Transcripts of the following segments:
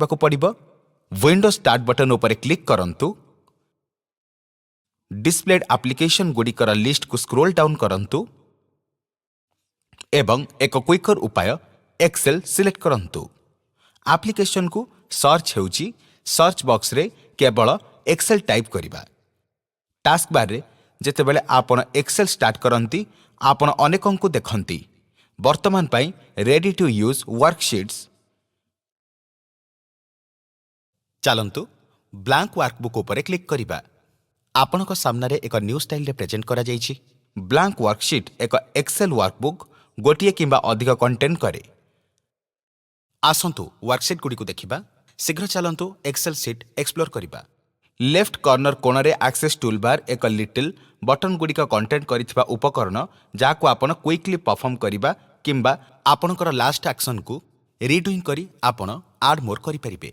କରିବାକୁ ପଡ଼ିବ। Window start button ଉପରେ କ୍ଲିକ୍ କରନ୍ତୁ। ଡିସ୍ପ୍ଲେଡ୍ ଆପ୍ଲିକେସନ ଗୁଡ଼ିକର ଲିଷ୍ଟକୁ ସ୍କ୍ରୋଲ ଡାଉନ୍ କରନ୍ତୁ ଏବଂ ଏକ କ୍ୱିକର ଉପାୟ ଏକ୍ସେଲ ସିଲେକ୍ଟ କରନ୍ତୁ। ଆପ୍ଲିକେସନକୁ ସର୍ଚ୍ଚ ହେଉଛି ସର୍ଚ୍ଚ ବକ୍ସରେ କେବଳ ଏକ୍ସେଲ ଟାଇପ୍ କରିବା। ଟାସ୍କ ବାରରେ ଯେତେବେଳେ ଆପଣ ଏକ୍ସେଲ ଷ୍ଟାର୍ଟ କରନ୍ତି ଆପଣ ଅନେକଙ୍କୁ ଦେଖନ୍ତି। ବର୍ତ୍ତମାନ ପାଇଁ ରେଡି ଟୁ ୟୁଜ୍ ୱାର୍କସିଟ୍ସ। ଚାଲନ୍ତୁ ବ୍ଲାଙ୍କ ୱାର୍କବୁକ୍ ଉପରେ କ୍ଲିକ୍ କରିବା। ଆପଣଙ୍କ ସାମ୍ନାରେ ଏକ ନ୍ୟୁ ଷ୍ଟାଇଲରେ ପ୍ରେଜେଣ୍ଟ କରାଯାଇଛି। ବ୍ଲାଙ୍କ ୱାର୍କସିଟ୍ ଏକ ଏକ୍ସେଲ ୱାର୍କବୁକ୍ ଗୋଟିଏ କିମ୍ବା ଅଧିକ କଣ୍ଟେଣ୍ଟ କରେ। ଆସନ୍ତୁ ୱାର୍କସିଟ୍ ଗୁଡ଼ିକୁ ଦେଖିବା। ଶୀଘ୍ର ଚାଲନ୍ତୁ ଏକ୍ସେଲ ସିଟ୍ ଏକ୍ସପ୍ଲୋର କରିବା। ଲେଫ୍ଟ କର୍ଣ୍ଣର କୋଣରେ ଆକ୍ସେସ୍ ଟୁଲବାର ଏକ ଲିଟିଲ୍ ବଟନ୍ ଗୁଡ଼ିକ କଣ୍ଟେଣ୍ଟ କରିଥିବା ଉପକରଣ ଯାହାକୁ ଆପଣ କ୍ୱିକଲି ପରଫର୍ମ କରିବା କିମ୍ବା ଆପଣଙ୍କର ଲାଷ୍ଟ ଆକ୍ସନକୁ ରିଡୁଇଂ କରି ଆପଣ ଆଡ୍ ମୋର୍ କରିପାରିବେ।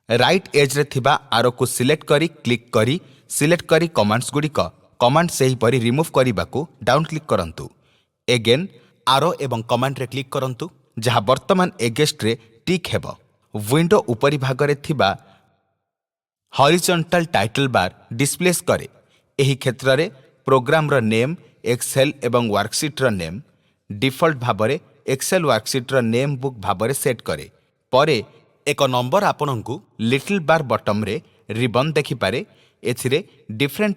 ରାଇଟ୍ ଏଜ୍ରେ ଥିବା ଆରୋକୁ ସିଲେକ୍ଟ କରି କ୍ଲିକ୍ କରି ସିଲେକ୍ଟ କରି କମାଣ୍ଡସ୍ ଗୁଡ଼ିକ କମାଣ୍ଡ ସେହିପରି ରିମୁଭ୍ କରିବାକୁ ଡାଉନ୍ କ୍ଲିକ୍ କରନ୍ତୁ। ଏଗେନ୍ ଆରୋ ଏବଂ କମାଣ୍ଡରେ କ୍ଲିକ୍ କରନ୍ତୁ ଯାହା ବର୍ତ୍ତମାନ ଏଗେଷ୍ଟରେ ଟିକ୍ ହେବ। ୱିଣ୍ଡୋ ଉପରି ଭାଗରେ ଥିବା ହରିଜଣ୍ଟାଲ ଟାଇଟଲ୍ ବାର୍ ଡିସପ୍ଲେସ୍ କରେ। ଏହି କ୍ଷେତ୍ରରେ ପ୍ରୋଗ୍ରାମର ନେମ୍ ଏକ୍ସେଲ ଏବଂ ୱାର୍କସିଟ୍ର ନେମ୍ ଡିଫଲ୍ଟ ଭାବରେ ଏକ୍ସେଲ ୱାର୍କସିଟ୍ର ନେମ୍ ବୁକ୍ ଭାବରେ ସେଟ୍ କରେ। ପରେ ଏକ ନମ୍ବର ଆପଣଙ୍କୁ ଲିଟିଲ୍ ବାର୍ ବଟମରେ ରିବନ୍ ଦେଖିପାରେ। ଏଥିରେ ଡିଫରେଣ୍ଟ